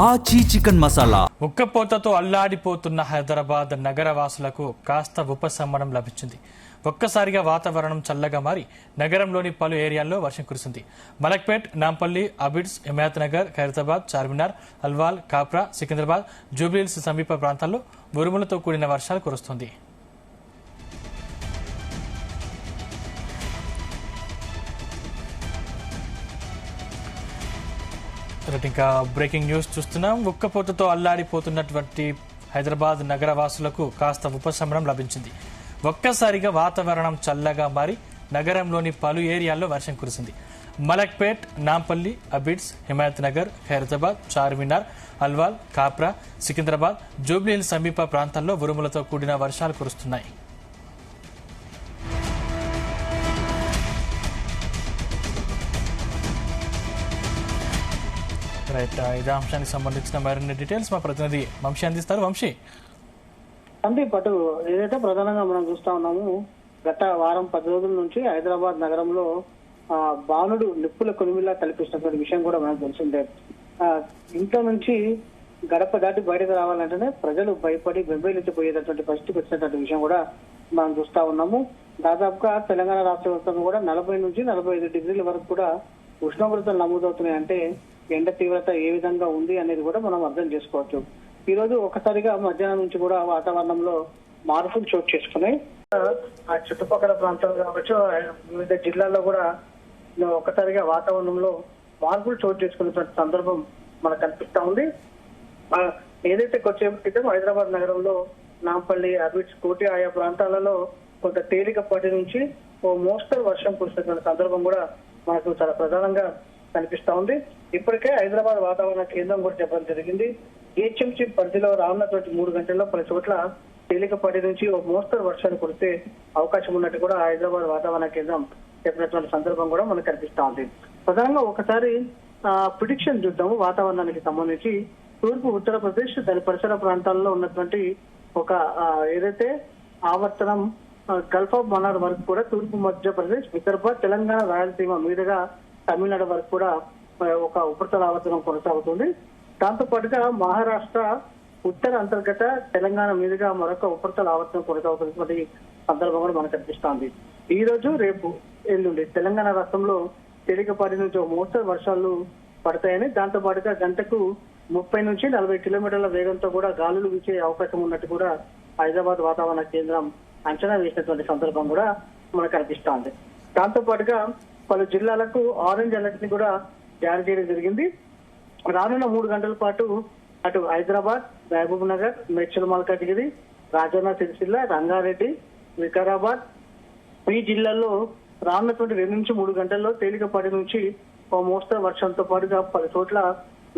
ఆచి చికెన్ మసాలా. ఉక్కపోతతో అల్లాడిపోతున్న హైదరాబాద్ నగర వాసులకు కాస్త ఉపశమనం లభించింది. ఒక్కసారిగా వాతావరణం చల్లగా మారి నగరంలోని పలు ఏరియాల్లో వర్షం కురిసింది. మలక్పేట్, నాంపల్లి, అబిడ్స్, హిమాయత్ నగర్, ఖైరతాబాద్, చార్మినార్, అల్వాల్, కాప్రా, సికింద్రాబాద్, జూబ్లీహిల్స్ సమీప ప్రాంతాల్లో ఉరుములతో కూడిన వర్షాలు కురుస్తుంది. ఇంకా బ్రేకింగ్ న్యూస్ చూస్తున్నాం. ఉక్కపోతతో అల్లాడిపోతున్నటువంటి హైదరాబాద్ నగర వాసులకు కాస్త ఉపశమనం లభించింది. ఒక్కసారిగా వాతావరణం చల్లగా మారి నగరంలోని పలు ఏరియాల్లో వర్షం కురిసింది. మలక్పేట్, నాంపల్లి, అబిడ్స్, హిమాయత్ నగర్, ఖైరతాబాద్, చార్మినార్, అల్వాల్, కాప్రా, సికింద్రాబాద్, జూబ్లీహిల్స్ సమీప ప్రాంతాల్లో ఉరుములతో కూడిన వర్షాలు కురుస్తున్నాయి. రైట్, ఇదే అంశానికి సంబంధించిన మరిన్ని డీటెయిల్స్ మా ప్రతినిధి వంశీ అందిస్తారు. వంశీ, పటు ఏదైతే ప్రధానంగా మనం చూస్తా ఉన్నాము, గత వారం 10 రోజుల నుంచి హైదరాబాద్ నగరంలో బాణుడు నిప్పుల కొలిమిలా తలపిస్తున్నటువంటి విషయం కూడా మనకు తెలిసిందే. ఇంట్లో నుంచి గడప దాటి బయటకు రావాలంటేనే ప్రజలు భయపడి బెంబేలించిపోయేటటువంటి పరిస్థితికి వచ్చినటువంటి విషయం కూడా మనం చూస్తా ఉన్నాము. దాదాపుగా తెలంగాణ రాష్ట్ర వ్యాప్తంగా కూడా 40 నుంచి 45 డిగ్రీల వరకు కూడా ఉష్ణోగ్రతలు నమోదవుతున్నాయి. అంటే ఎండ తీవ్రత ఏ విధంగా ఉంది అనేది కూడా మనం అర్థం చేసుకోవచ్చు. ఈ రోజు ఒకసారిగా మధ్యాహ్నం నుంచి కూడా వాతావరణంలో మార్పులు చోటు చేసుకున్నాయి. ఆ చుట్టుపక్కల ప్రాంతాలు కావచ్చు, వివిధ జిల్లాల్లో కూడా ఒక్కసారిగా వాతావరణంలో మార్పులు చోటు చేసుకున్నటువంటి సందర్భం మనకు కనిపిస్తా ఉంది. ఏదైతే కొద్దిసేపు క్రితం హైదరాబాద్ నగరంలో నాంపల్లి, అబిడ్స్, కోటి ఆయా ప్రాంతాలలో కొంత తేలికపాటి నుంచి ఓ మోస్తరు వర్షం కురిసినటువంటి సందర్భం కూడా మనకు చాలా ప్రధానంగా కనిపిస్తా ఉంది. ఇప్పటికే హైదరాబాద్ వాతావరణ కేంద్రం కూడా చెప్పడం జరిగింది. జిహెచ్ఎంసీ పరిధిలో రానున్నటువంటి 3 గంటల్లో పలు చోట్ల తేలికపాటి నుంచి ఒక మోస్తరు వర్షాలు కురిసే అవకాశం ఉన్నట్టు కూడా హైదరాబాద్ వాతావరణ కేంద్రం చెప్పినటువంటి సందర్భం కూడా మనకు కనిపిస్తా ఉంది. ప్రధానంగా ఒకసారి ప్రిడిక్షన్ చూద్దాము వాతావరణానికి సంబంధించి. తూర్పు ఉత్తరప్రదేశ్, దాని పరిసర ప్రాంతాల్లో ఉన్నటువంటి ఒక ఏదైతే ఆవర్తనం గల్ఫ్ ఆఫ్ మన్నార్ వరకు కూడా తూర్పు మధ్యప్రదేశ్, విదర్భ, తెలంగాణ, రాయలసీమ మీదుగా తమిళనాడు వరకు కూడా ఒక ఉపరితల ఆవర్తనం కొనసాగుతుంది. దాంతో పాటుగా మహారాష్ట్ర, ఉత్తర అంతర్గత తెలంగాణ మీదుగా మరొక ఉపరితల ఆవర్తనం కొనసాగుతున్నటువంటి సందర్భం కూడా మనకు కనిపిస్తోంది. ఈ రోజు, రేపు, ఎల్లుండి తెలంగాణ రాష్ట్రంలో తేలికపాటి నుంచి మోస్తరు వర్షాలు పడతాయని, దాంతో పాటుగా గంటకు 30 నుంచి 40 కిలోమీటర్ల వేగంతో కూడా గాలులు వీచే అవకాశం ఉన్నట్టు కూడా హైదరాబాద్ వాతావరణ కేంద్రం అంచనా వేసినటువంటి సందర్భం కూడా మనకు కనిపిస్తోంది. దాంతో పాటుగా పలు జిల్లాలకు ఆరెంజ్ అలర్ట్ ని కూడా జారీ చేయడం జరిగింది. రానున్న 3 గంటల పాటు అటు హైదరాబాద్, మహబూబ్ నగర్, మేడ్చల్ మల్కాజ్గిరి, రాజన్న సిరిసిల్ల, రంగారెడ్డి, వికారాబాద్ ఈ జిల్లాల్లో రానున్నటువంటి 2 నుంచి 3 గంటల్లో తేలికపాటి నుంచి ఓ మోస్తరు వర్షంతో పాటుగా పలు చోట్ల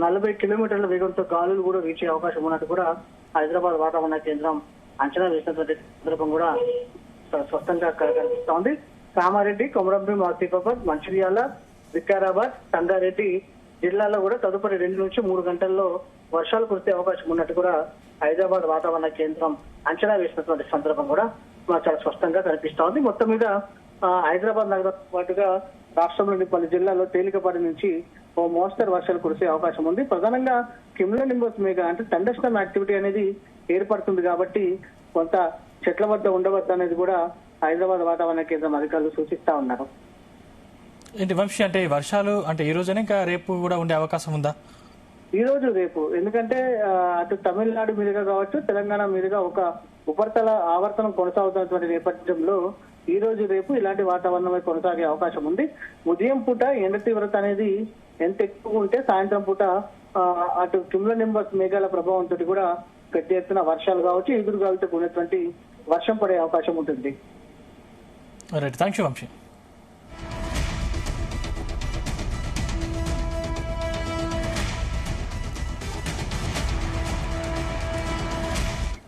40 కిలోమీటర్ల వేగంతో గాలులు కూడా వీచే అవకాశం ఉన్నట్టు కూడా హైదరాబాద్ వాతావరణ కేంద్రం అంచనా వేసినటువంటి సందర్భం కూడా స్పష్టంగా కనిపిస్తోంది. కామారెడ్డి, కొమరంభీం, ఆసిఫాబాద్, మంచిర్యాల, వికారాబాద్, సంగారెడ్డి జిల్లాలో కూడా తదుపరి 2 నుంచి 3 గంటల్లో వర్షాలు కురిసే అవకాశం ఉన్నట్టు కూడా హైదరాబాద్ వాతావరణ కేంద్రం అంచనా వేసినటువంటి సందర్భం కూడా మనకు చాలా స్పష్టంగా కనిపిస్తోంది. మొత్తం మీద హైదరాబాద్ నగరంతో పాటుగా రాష్ట్రంలోని పలు జిల్లాల్లో తేలికపాటి నుంచి ఓ మోస్తరు వర్షాలు కురిసే అవకాశం ఉంది. ప్రధానంగా క్యుములోనింబస్ మేఘ అంటే థండర్స్టార్మ్ యాక్టివిటీ అనేది ఏర్పడుతుంది కాబట్టి కొంత చెట్ల వద్ద ఉండవద్దు అనేది కూడా హైదరాబాద్ వాతావరణ కేంద్రం అధికారులు సూచిస్తా ఉన్నారు. ఏంటి వంశీ, అంటే వర్షాలు అంటే ఈ రోజునే ఇంకా రేపు కూడా ఉండే అవకాశం ఉందా? ఈ రోజు, రేపు, ఎందుకంటే అటు తమిళనాడు మీదుగా కావచ్చు, తెలంగాణ మీదుగా ఒక ఉపరితల ఆవర్తనం కొనసాగుతున్నటువంటి నేపథ్యంలో ఈ రోజు, రేపు ఇలాంటి వాతావరణమే కొనసాగే అవకాశం ఉంది. ఉదయం పూట ఎండ తీవ్రత అనేది ఎంత ఎక్కువ ఉంటే సాయంత్రం పూట అటు క్యుములోనింబస్ మేఘాల ప్రభావంతో కూడా పెద్ద ఎత్తున వర్షాలు కావచ్చు, ఎదురుగాలితో కూడినటువంటి వర్షం పడే అవకాశం ఉంటుంది. Right, thank you Vamsi.